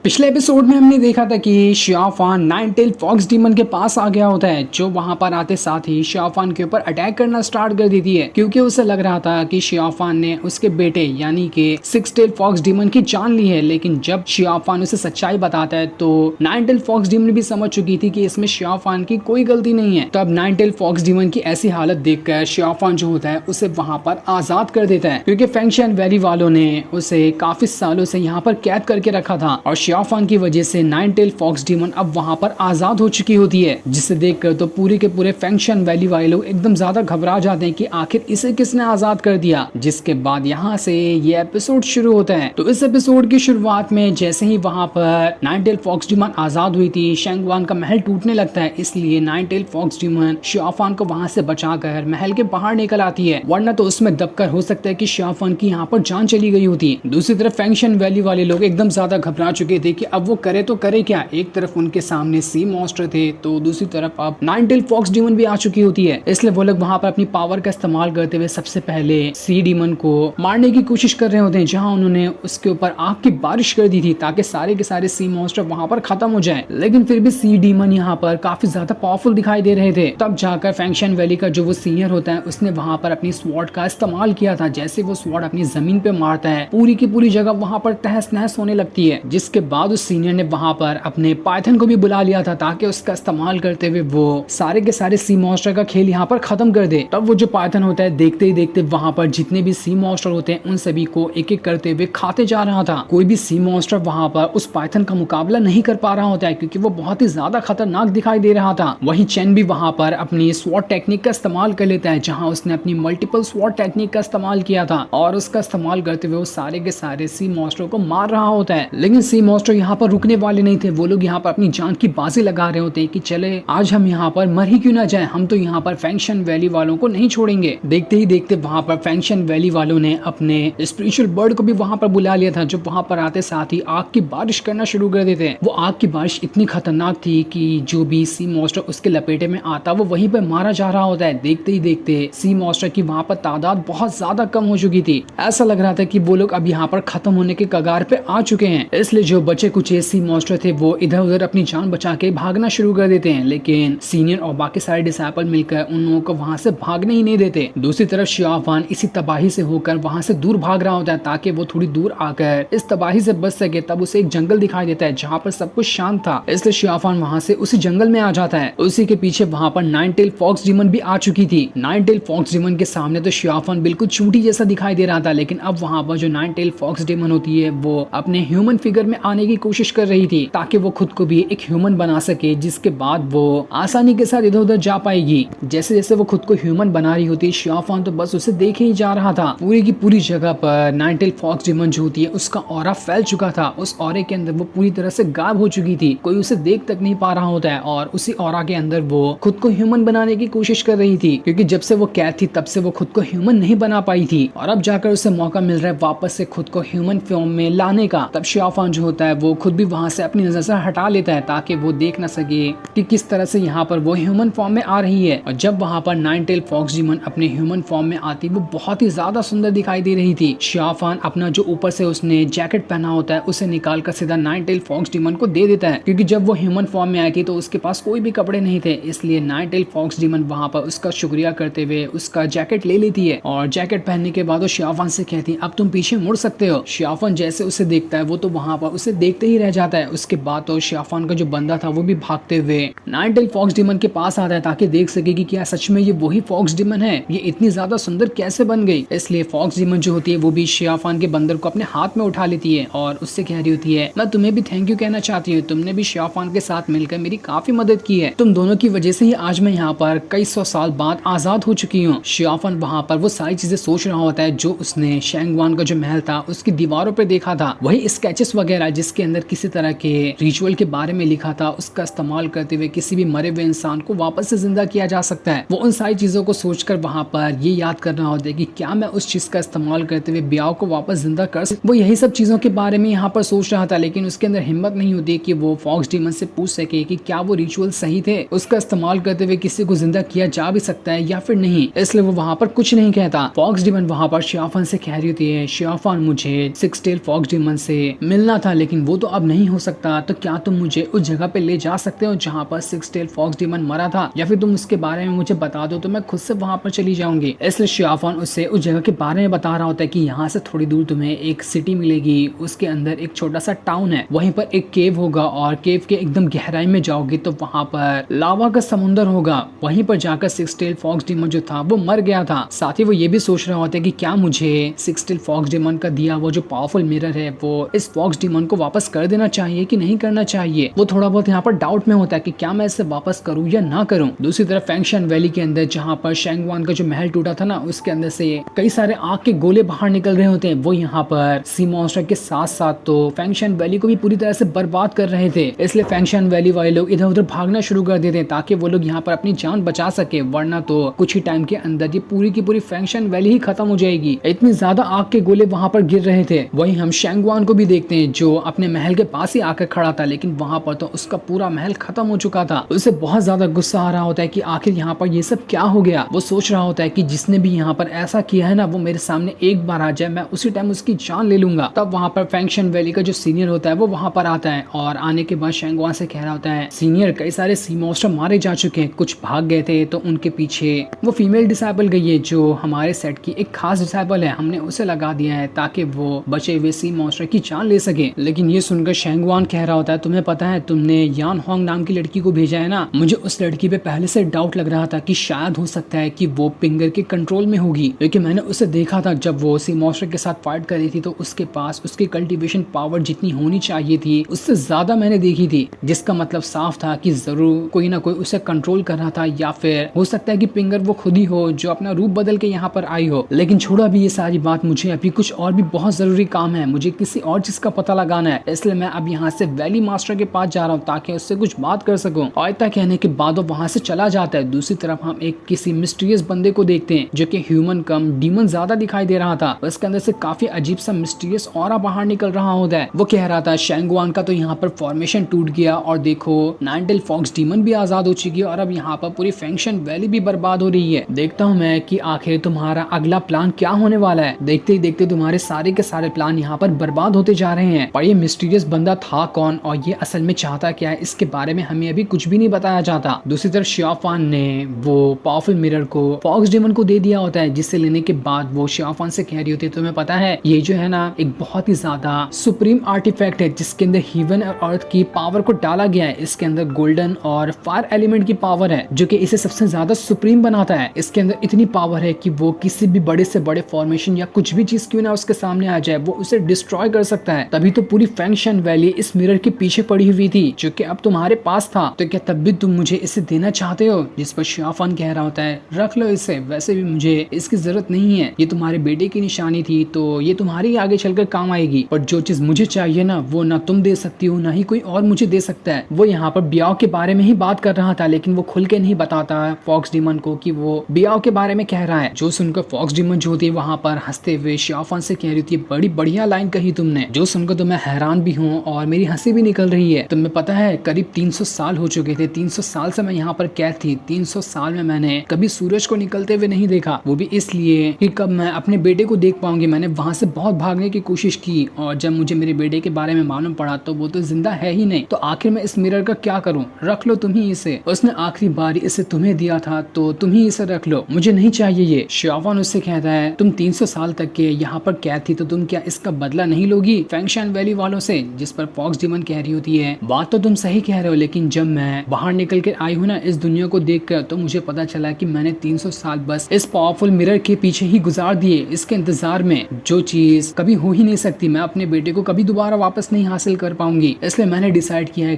पिछले एपिसोड में हमने देखा था कि शियाफान नाइन टेल फॉक्स डीमन के पास आ गया होता है, जो वहां पर आते साथ ही शियाफान के ऊपर अटैक करना स्टार्ट कर देती है, क्योंकि उसे लग रहा था कि शियाफान ने उसके बेटे यानी कि सिक्स टेल फॉक्स डीमन की जान ली है। लेकिन जब शियाफान उसे सच्चाई बताता है तो नाइन टेल फॉक्स डीमन भी समझ चुकी थी कि इसमें शियाफान की कोई गलती नहीं है। तो अब नाइन टेल फॉक्स डीमन की ऐसी हालत देखकर शियाफान जो होता है उसे वहां पर आजाद कर देता है, क्योंकि फेंगशियन वैली वालों ने उसे काफी सालों से यहाँ पर कैद करके रखा था और शियाफान की वजह से नाइन टेल फॉक्स डीमन अब वहां पर आजाद हो चुकी होती है, जिसे देखकर तो पूरे के पूरे फेंगशियन वैली वाले लोग एकदम ज्यादा घबरा जाते हैं कि आखिर इसे किसने आजाद कर दिया। जिसके बाद यहाँ से ये एपिसोड शुरू होता है। तो इस एपिसोड की शुरुआत में जैसे ही वहां पर नाइन टेल फॉक्स डीमन आजाद हुई थी, शेंगवान का महल टूटने लगता है, इसलिए नाइन टेल फॉक्स डीमन शियाफान को वहां से बचाकर महल के बाहर निकल आती है, वरना तो उसमें दबकर हो सकता है कि शियाफान की यहाँ पर जान चली गई होती। दूसरी तरफ फेंगशियन वैली वाले लोग एकदम ज्यादा घबरा चुके थे कि अब वो करे तो करे क्या। एक तरफ उनके सामने सी मॉन्स्टर थे तो दूसरी तरफ अब नाइन टेल फॉक्स डीमन भी आ चुकी होती है, इसलिए वो लोग वहां पर अपनी पावर का इस्तेमाल करते हुए सबसे पहले सी डीमन को मारने की कोशिश कर रहे होते हैं, जहां उन्होंने उसके ऊपर आग की बारिश कर दी थी ताकि सारे के सारे सी मॉन्स्टर वहां पर खत्म हो जाए। लेकिन फिर भी सी डीमन यहाँ पर काफी ज्यादा पावरफुल दिखाई दे रहे थे। तब जाकर फेंगशियन वैली का जो वो सीनियर होता है उसने वहां पर अपनी स्वॉर्ड का इस्तेमाल किया था। जैसे वो स्वॉर्ड अपनी जमीन पे मारता है, पूरी की पूरी जगह वहां पर तहस नहस होने लगती है। जिसके बाद उस सीनियर ने वहां पर अपने पाइथन को भी बुला लिया था ताकि उसका इस्तेमाल करते हुए वो सारे के सारे सी मॉन्स्टर का खेल यहाँ पर खत्म कर दे। तब वो जो पाइथन होता है देखते ही देखते वहां पर जितने भी सी मॉन्स्टर होते हैं उन सभी को एक एक करते हुए खाते जा रहा था। कोई भी सी मॉन्स्टर वहां पर उस पाइथन का मुकाबला नहीं कर पा रहा होता है, क्योंकि वो बहुत ही ज्यादा खतरनाक दिखाई दे रहा था। वहीं चेन भी वहां पर अपनी स्वॉर्ड टेक्निक का इस्तेमाल कर लेता है, जहां उसने अपनी मल्टीपल स्वॉर्ड टेक्निक का इस्तेमाल किया था और उसका इस्तेमाल करते हुए वो सारे के सारे सी मॉन्स्टर को मार रहा होता है। लेकिन सी मॉन्स्टर यहाँ पर रुकने वाले नहीं थे। वो लोग यहाँ पर अपनी जान की बाजी लगा रहे होते हैं कि चले आज हम यहाँ पर मर ही क्यों ना जाए, हम तो यहाँ पर फेंगशियन वैली वालों को नहीं छोड़ेंगे। देखते ही देखते वहाँ पर फेंगशियन वैली वालों ने अपने स्पिरिचुअल बर्ड को भी वहाँ पर बुला लिया था, जो वहाँ पर आते साथ ही आग की बारिश करना शुरू कर देते हैं। वो आग की बारिश इतनी खतरनाक थी कि जो भी सी मॉन्स्टर उसके लपेटे में आता वो वहीं पर मारा जा रहा होता है। देखते ही देखते सी मॉन्स्टर की वहाँ पर तादाद बहुत ज्यादा कम हो चुकी थी। ऐसा लग रहा था कि वो लोग अब यहाँ पर खत्म होने के कगार पे आ चुके हैं, इसलिए जो बचे कुछ सी मॉन्स्टर थे वो इधर उधर अपनी जान बचा के भागना शुरू कर देते हैं। लेकिन सीनियर और बाकी सारे डिसाइपल मिलकर उन लोगों को वहां से भागने ही नहीं देते। दूसरी तरफ शियाफान इसी तबाही से होकर वहां से दूर भाग रहा होता है ताकि वो थोड़ी दूर आकर इस तबाही से बच सके। तब उसे एक जंगल दिखाई देता है जहाँ पर सब कुछ शांत था, इसलिए शियाफान वहां से उसी जंगल में आ जाता है। उसी के पीछे वहां पर नाइन टेल फॉक्स डीमन भी आ चुकी थी। नाइन टेल फॉक्स डीमन के सामने तो शियाफान बिल्कुल चूंटी जैसा दिखाई दे रहा था, लेकिन अब वहां पर जो नाइन टेल फॉक्स डीमन होती है वो अपने ह्यूमन फिगर में आने की कोशिश कर रही थी ताकि वो खुद को भी एक ह्यूमन बना सके, जिसके बाद वो आसानी के साथ इधर उधर जा पाएगी। जैसे जैसे वो खुद को ह्यूमन बना रही होती है, शियाफान तो बस उसे देखे ही जा रहा था। पूरी की पूरी जगह पर नाइन टेल फॉक्स डीमन जो होती है उसका ऑरा फैल चुका था। उस ऑरे के अंदर वो पूरी तरह से गायब हो चुकी थी, कोई उसे देख तक नहीं पा रहा होता है। और उसी ऑरा के अंदर वो खुद को ह्यूमन बनाने की कोशिश कर रही थी, क्योंकि जब से वो कैद थी तब से वो खुद को ह्यूमन नहीं बना पाई थी, और अब जाकर उसे मौका मिल रहा है वापस से खुद को ह्यूमन फॉर्म में लाने का। तब शियाफान जो होता है वो खुद भी वहां से अपनी नजर से हटा लेता है ताकि वो देख न सके कि किस तरह से यहाँ पर वो ह्यूमन फॉर्म में आ रही है। और जब वहाँ पर नाइन टेल फॉक्स डीमन अपने ह्यूमन फॉर्म में आती वो बहुत ही ज्यादा सुंदर दिखाई दे रही थी। शियाफान अपना जो ऊपर से उसने जैकेट पहना होता है उसे निकाल कर सीधा नाइन टेल फॉक्स डीमन को दे देता है, क्योंकि जब वो ह्यूमन फॉर्म में आई थी तो उसके पास कोई भी कपड़े नहीं थे। इसलिए नाइन टेल फॉक्स डीमन वहाँ पर उसका शुक्रिया करते हुए उसका जैकेट ले लेती है और जैकेट पहनने के बाद वो शियाफान से कहती है अब तुम पीछे मुड़ सकते हो। शियाफान जैसे उसे देखता है वो तो वहाँ पर उसे देखते ही रह जाता है। उसके बाद तो शियाफान का जो बंदा था वो भी भागते हुए नाइन टेल फॉक्स डीमन के पास आता है ताकि देख सके कि क्या सच में ये वही फॉक्स डीमन है, ये इतनी ज्यादा सुंदर कैसे बन गई। इसलिए फॉक्स डीमन जो होती है वो भी शियाफान के बंदर को अपने हाथ में उठा लेती है और उससे कह रही होती है मैं तुम्हें भी थैंक यू कहना चाहती हूँ, तुमने भी शियाफान के साथ मिलकर मेरी काफी मदद की है, तुम दोनों की वजह से ही आज मैं यहाँ पर कई 100 साल बाद आजाद हो चुकी हूँ। शियाफान वहाँ पर वो सारी चीजें सोच रहा होता है जो उसने शेंगवान का जो महल था उसकी दीवारों पर देखा था, वही स्केचेस वगैरह जिसके अंदर किसी तरह के रिचुअल के बारे में लिखा था, उसका इस्तेमाल करते हुए किसी भी मरे हुए इंसान को वापस से जिंदा किया जा सकता है। वो उन सारी चीजों को सोचकर वहाँ पर ये याद कर रहा होता है कि क्या मैं उस चीज का इस्तेमाल करते हुए ब्याह को वापस जिंदा कर सकता। वो यही सब चीजों के बारे में यहाँ पर सोच रहा था, लेकिन उसके अंदर हिम्मत नहीं होती कि वो फॉक्स डीमन से पूछ सके कि क्या वो रिचुअल सही थे, उसका इस्तेमाल करते हुए किसी को जिंदा किया जा भी सकता है या फिर नहीं। इसलिए वो वहाँ पर कुछ नहीं कहता। फॉक्स डीमन वहाँ पर शियाफान से कह रही होती है शियाफान मुझे सिक्स टेल फॉक्स डीमन से मिलना था, लेकिन लेकिन वो तो अब नहीं हो सकता, तो क्या तुम मुझे उस जगह पे ले जा सकते हो जहाँ पर सिक्स टेल फॉक्स डीमन मरा था, या फिर तुम उसके बारे में मुझे बता दो तो मैं खुद से वहां पर चली जाऊंगी। इसलिए शियाफान उससे उस जगह के बारे में बता रहा होता है कि यहाँ से थोड़ी दूर तुम्हें एक सिटी मिलेगी, उसके अंदर एक छोटा सा टाउन है, वहीं पर एक केव होगा और केव के एकदम गहराई में जाओगी तो वहां पर लावा का समुंदर होगा। वहीं पर जाकर सिक्स टेल फॉक्स डीमन जो था वो मर गया था। साथ ही वो ये भी सोच रहा होता है कि क्या मुझे सिक्स टेल फॉक्स डीमन का दिया वो जो पावरफुल मिरर है वो इस फॉक्स डीमन को वापस कर देना चाहिए कि नहीं करना चाहिए। वो थोड़ा बहुत यहाँ पर डाउट में होता है कि क्या मैं इसे वापस करूँ या ना करूँ। दूसरी तरफ फैंक्शन वैली के अंदर जहाँ पर शेंगवान का जो महल टूटा था ना, उसके अंदर से कई सारे आग के गोले बाहर निकल रहे होते हैं। वो यहाँ पर सी मॉन्स्टर के साथ साथ तो फैंक्शन वैली को भी पूरी तरह से बर्बाद कर रहे थे। इसलिए फैंक्शन वैली वाले लोग इधर उधर भागना शुरू कर देते हैं ताकि वो लोग यहाँ पर अपनी जान बचा सके, वरना तो कुछ ही टाइम के अंदर ये पूरी की पूरी फैंक्शन वैली ही खत्म हो जाएगी। इतनी ज्यादा आग के गोले वहां पर गिर रहे थे। वहीं हम शेंगवान को भी देखते हैं जो अपने महल के पास ही आकर खड़ा था, लेकिन वहां पर तो उसका पूरा महल खत्म हो चुका था। उसे बहुत ज्यादा गुस्सा आ रहा होता है कि आखिर यहाँ पर ये सब क्या हो गया। वो सोच रहा होता है कि जिसने भी यहाँ पर ऐसा किया है ना, वो मेरे सामने एक बार आ जाए, मैं उसी टाइम उसकी जान ले लूंगा। तब वहां पर फैंक्शन वैली का जो सीनियर होता है वो वहां पर आता है और आने के बाद शेंगवान से कह रहा होता है, सीनियर कई सारे सी मॉन्स्टर मारे जा चुके हैं, कुछ भाग गए थे तो उनके पीछे वो फीमेल डिसाइबल गई है जो हमारे सेट की एक खास डिसाइबल है, हमने उसे लगा दिया है ताकि वो बचे हुए सी मॉन्स्टर की जान ले सके। लेकिन ये सुनकर शेंगवान कह रहा होता है, तुम्हें पता है तुमने यान होंग नाम की लड़की को भेजा है ना, मुझे उस लड़की पे पहले से डाउट लग रहा था कि शायद हो सकता है कि वो पिंगर के कंट्रोल में होगी, क्योंकि मैंने उसे देखा था जब वो सी मॉन्स्टर के साथ फाइट कर रही थी तो उसके पास उसकी कल्टीवेशन पावर जितनी होनी चाहिए थी उससे ज्यादा मैंने देखी थी, जिसका मतलब साफ था कि जरूर कोई ना कोई उसे कंट्रोल कर रहा था, या फिर हो सकता है कि पिंगर वो खुद ही हो जो अपना रूप बदल के यहाँ पर आई हो। लेकिन छोड़ो अभी ये सारी बात, मुझे अभी कुछ और भी बहुत जरूरी काम है, मुझे किसी और चीज का पता लगाना है, इसलिए मैं अब यहाँ से वैली मास्टर के पास जा रहा हूँ ताकि उससे कुछ बात कर सकूं। और इतना कहने के बाद वो वहां से चला जाता है। दूसरी तरफ हम एक किसी मिस्टीरियस बंदे को देखते हैं जो कि ह्यूमन कम डीमन ज्यादा दिखाई दे रहा था। उसके अंदर से काफी अजीब सा मिस्टीरियस ऑरा बाहर निकल रहा होता है। वो कह रहा था शेंगवान का तो यहाँ पर फॉर्मेशन टूट गया और देखो नाइन टेल फॉक्स डीमन भी आजाद हो चुकी है और अब यहाँ पर पूरी फैंक्शन वैली भी बर्बाद हो रही है। देखता हूँ मैं कि आखिर तुम्हारा अगला प्लान क्या होने वाला है। देखते ही देखते तुम्हारे सारे के सारे प्लान यहाँ पर बर्बाद होते जा रहे हैं। पर ये मिस्टीरियस बंदा था कौन और ये असल में चाहता क्या है, इसके बारे में हमें अभी कुछ भी नहीं बताया जाता। दूसरी तरफ शियाफान ने वो पावरफुल मिरर को फॉक्स डीमन को दे दिया होता है, जिससे लेने के बाद वो शियाफान से कह रही होती है, तुम्हें पता है ये जो है ना एक बहुत ही ज्यादा सुप्रीम आर्टिफैक्ट है जिसके अंदर हीवन और अर्थ की पावर को डाला गया है। इसके अंदर गोल्डन और फायर एलिमेंट की पावर है जो कि इसे सबसे ज्यादा सुप्रीम बनाता है। इसके अंदर इतनी पावर है कि वो किसी भी बड़े से बड़े फॉर्मेशन या कुछ भी चीज क्यों ना उसके सामने आ जाए वो उसे डिस्ट्रॉय कर सकता है। तभी तो पूरी फैंक्शन वैली इस मिरर के पीछे पड़ी हुई थी जो कि अब तुम्हारे पास था, तो क्या तब भी तुम मुझे इसे देना चाहते हो। जिस पर शियाफान कह रहा होता है, रख लो इसे, वैसे भी मुझे इसकी जरूरत नहीं है, ये तुम्हारे बेटे की निशानी थी तो ये तुम्हारी आगे चलकर काम आएगी, पर जो चीज मुझे चाहिए ना वो ना तुम दे सकती हो ना ही कोई और मुझे दे सकता है। वो यहाँ पर ब्याह के बारे में ही बात कर रहा था, लेकिन वो खुल के नहीं बताता फॉक्स डीमन को कि वो ब्याह के बारे में कह रहा है। जो सुनकर फॉक्स डीमन जो होती है वहाँ पर हंसते हुए शियाफान से कह रही थी, बड़ी बढ़िया लाइन कही तुमने, जो सुनकर तो मैं हैरान भी हूँ और मेरी हंसी भी निकल रही है। तुम्हें पता है करीब 300 साल हो चुके थे, 300 साल से मैं यहाँ पर कैद थी, 300 साल में मैंने कभी सूरज को निकलते हुए नहीं देखा, वो भी इसलिए कि कब मैं अपने बेटे को देख पाऊंगी। मैंने वहां से बहुत भागने की कोशिश की और जब मुझे मेरे बेटे के बारे में मालूम पड़ा तो वो तो जिंदा है ही नहीं, तो आखिर मैं इस मिरर का क्या करूं, रख लो तुम ही इसे, उसने आखिरी बार इसे तुम्हें दिया था तो तुम ही इसे रख लो, मुझे नहीं चाहिए ये। शियाफान उससे कहता है, तुम 300 साल तक के यहाँ पर कैद थी तो तुम क्या इसका बदला नहीं लोगी फैंक्शन वैली वालों से। जिस पर फॉक्स डीमन कह रही होती है, बात तो तुम सही कह रहे हो, लेकिन जब मैं बाहर निकल कर आई हूँ ना इस दुनिया को देख कर, तो मुझे पता चला कि मैंने 300 साल बस इस पावरफुल मिरर के पीछे ही गुजार दिए, इसके इंतजार में, जो चीज कभी हो ही नहीं सकती, मैं अपने बेटे को कभी दोबारा वापस नहीं हासिल कर पाऊंगी। इसलिए मैंने डिसाइड किया है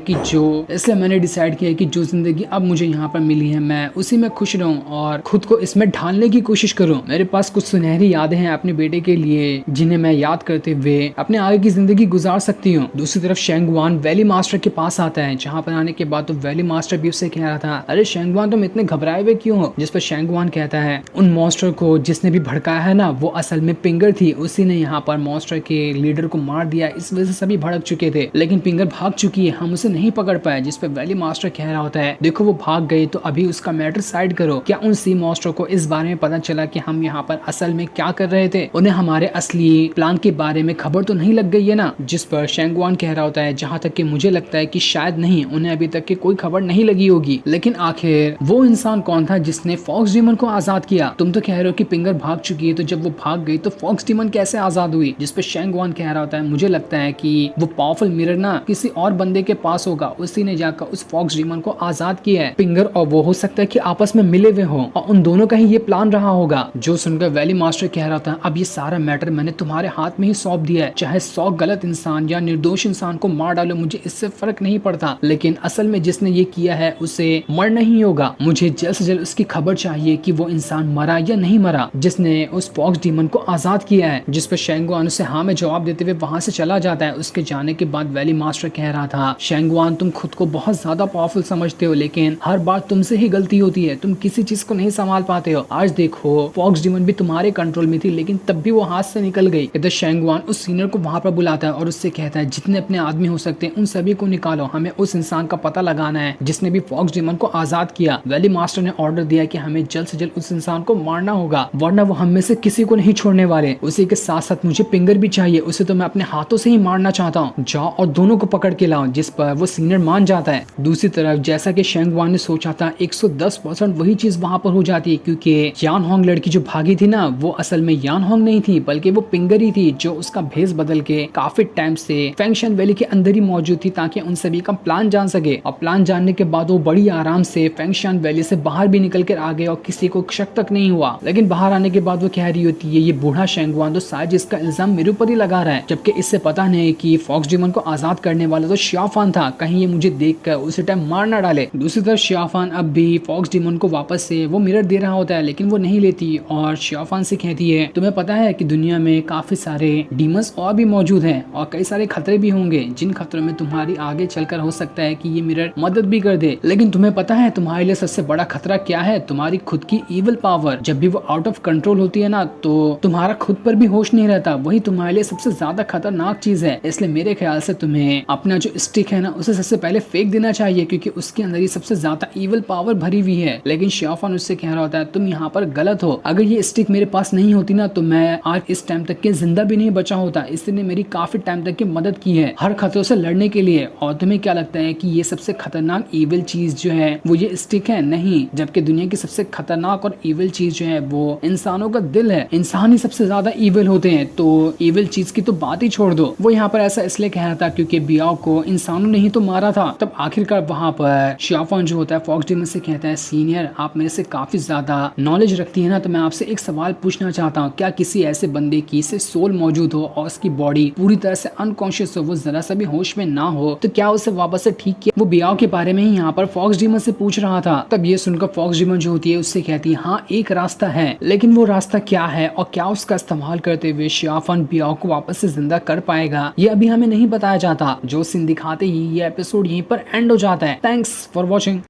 कि जो जिंदगी अब मुझे यहाँ पर मिली है मैं उसी में खुश रहूं और खुद को इसमें ढालने की कोशिश करूं। मेरे पास कुछ सुनहरी यादें हैं अपने बेटे के लिए जिन्हें मैं याद करते हुए अपने आगे की जिंदगी गुजार सकती हूँ। दूसरी तरफ शेंगवान वैली मास्टर के पास आता है, जहाँ पर आने के बाद तो वैली मास्टर भी उससे कह रहा था, अरे शेंगवान तुम इतने घबराए हुए क्यों हो। जिस पर शेंगवान कहता है, उन मॉन्स्टर को जिसने भी भड़काया है ना वो असल में पिंगर थी, उसी ने यहाँ पर मॉन्स्टर के लीडर को मार दिया, इस वजह से सभी भड़क चुके थे, लेकिन पिंगर भाग चुकी है, हम उसे नहीं पकड़ पाए। जिस पर वैली मास्टर कह रहा होता है, देखो वो भाग गई तो अभी उसका मैटर साइड करो, क्या उन सी मॉन्स्टर को इस बारे में पता चला कि हम यहाँ पर असल में क्या कर रहे थे, उन्हें हमारे असली प्लान के बारे में खबर तो नहीं लग गई है ना। जिस जिस पर शेंगवान कह रहा होता है जहाँ तक कि मुझे लगता है कि शायद नहीं, उन्हें अभी तक की कोई खबर नहीं लगी होगी, लेकिन आखिर वो इंसान कौन था जिसने फॉक्स डीमन को आजाद किया? तुम तो कह रहे हो कि पिंगर भाग चुकी है, तो जब वो भाग गई तो फॉक्स डीमन कैसे आजाद हुई? जिस पे शेंगवान कह रहा होता है मुझे लगता है कि वो पावरफुल मिरर ना किसी और बंदे के पास होगा, उसी ने जाकर उस फॉक्स डीमन को आजाद किया है। पिंगर और वो हो सकता है कि आपस में मिले हुए हो और उन दोनों का ही ये प्लान रहा होगा। जो सुनकर वैली मास्टर कह रहा था अब ये सारा मैटर मैंने तुम्हारे हाथ में ही सौंप दिया है, चाहे 100 गलत इंसान या निर्दोष इंसान को मार डालो, मुझे इससे फर्क नहीं पड़ता, लेकिन असल में जिसने ये किया है उसे मरना ही होगा। मुझे जल्द से जल्द उसकी खबर चाहिए कि वो इंसान मरा या नहीं मरा जिसने उस फॉक्स डीमन को आजाद किया है। जिस पर शेंगवान उसे हाँ में जवाब देते हुए वहां से चला जाता है। उसके जाने के बाद वैली मास्टर कह रहा था शेंगवान तुम खुद को बहुत ज्यादा पावरफुल समझते हो, लेकिन हर बार तुमसे ही गलती होती है, तुम किसी चीज को नहीं संभाल पाते हो। आज देखो फॉक्स डीमन भी तुम्हारे कंट्रोल में थी, लेकिन तब भी वो हाथ से निकल गई। इधर शेंगवान उस सीनियर को वहां पर बुलाता है और उससे कहता है जितने अपने आदमी हो सकते हैं उन सभी को निकालो, हमें उस इंसान का पता लगाना है जिसने भी फॉक्स डीमन को आजाद किया। वैली मास्टर ने ऑर्डर दिया कि हमें जल्द से जल्द उस इंसान को मारना होगा, वरना वो हम में से किसी को नहीं छोड़ने वाले। उसी के साथ साथ मुझे पिंगर भी चाहिए, उसे तो मैं अपने हाथों से ही मारना चाहता हूँ, जाओ और दोनों को पकड़ के लाओ। जिस पर वो सीनियर मान जाता है। दूसरी तरफ जैसा कि शेंगवान ने सोचा था 110% वही चीज वहां पर हो जाती है, क्योंकि यान होंग लड़की जो भागी थी ना वो असल में यान होंग नहीं थी, बल्कि वो पिंगर ही थी जो उसका भेस बदल के काफी टाइम से फेंगशन वैली के अंदर ही मौजूद थी ताकि उन सभी का प्लान जान सके। और प्लान जानने के बाद वो बड़ी आराम से फेंगशन वैली से बाहर भी निकल कर आ गए और किसी को शक तक नहीं हुआ। लेकिन बाहर आने के बाद वो कह रही होती है ये बूढ़ा शेंगवान तो शायद इसका इल्जाम मेरे ऊपर ही लगा रहा है, जबकि इससे पता नहीं कि फॉक्स डीमन को आजाद करने वाला तो शियाफान था, कहीं ये मुझे देखकर उसी टाइम मार ना डाले। दूसरी तरफ शियाफान अब भी फॉक्स डीमन को वापस से वो मिरर दे रहा होता है, लेकिन वो नहीं लेती और शियाफान से कहती है तुम्हें पता है कि दुनिया में काफी सारे डीमंस और भी मौजूद हैं और कई सारे खतरे भी होंगे, जिन खतरों में तुम्हारी आगे चलकर हो सकता है कि ये मिरर मदद भी कर दे, लेकिन तुम्हें पता है तुम्हारे लिए सबसे बड़ा खतरा क्या है? तुम्हारी खुद की इविल पावर। जब भी वो आउट ऑफ कंट्रोल होती है ना तो तुम्हारा खुद पर भी होश नहीं रहता, वही तुम्हारे लिए सबसे ज्यादा खतरनाक चीज है। इसलिए मेरे ख्याल से तुम्हें अपना जो स्टिक है ना उसे सबसे पहले फेंक देना चाहिए, क्योंकि उसके अंदर ही सबसे ज्यादा इविल पावर भरी हुई है। लेकिन शियाफान उससे कह रहा होता है तुम यहाँ पर गलत हो, अगर ये स्टिक मेरे पास नहीं होती ना तो मैं आज इस टाइम तक के जिंदा भी नहीं बचा होता। इसने मेरी काफी टाइम तक की मदद की है हर खतरों से लड़ने के लिए। और तुम्हें क्या लगता है कि ये सबसे खतरनाक इविल चीज जो है वो ये स्टिक है? नहीं, जबकि दुनिया की सबसे खतरनाक और इविल चीज जो है वो इंसानों का दिल है। इंसान ही सबसे ज्यादा इविल होते हैं, तो इविल चीज की तो बात ही छोड़ दो। वो यहाँ पर ऐसा इसलिए कह रहा था क्योंकि बियाओ को इंसानों ने ही तो मारा था। तब आखिरकार वहाँ पर शियाफान जो होता है फॉक्स डीमन से कहता है सीनियर आप मेरे से काफी ज्यादा नॉलेज रखती है ना, तो मैं आपसे एक सवाल पूछना चाहता हूँ, क्या किसी ऐसे बंदे की से सोल मौजूद हो और उसकी बॉडी पूरी तरह से अनकॉन्शियस हो, वो जरा सा भी होश में ना हो, तो क्या उसे वापस से ठीक किया? वो बियाओ के बारे में ही यहाँ पर फॉक्स डीमन से पूछ रहा था। तब ये सुनकर फॉक्स डीमन जो होती है उससे कहती है हाँ एक रास्ता है, लेकिन वो रास्ता क्या है और क्या उसका इस्तेमाल करते हुए शियाफान बियाओ को वापस से जिंदा कर पाएगा ये अभी हमें नहीं बताया जाता। जो सीन दिखाते ही ये एपिसोड यहीं पर एंड हो जाता है। Thanks for watching.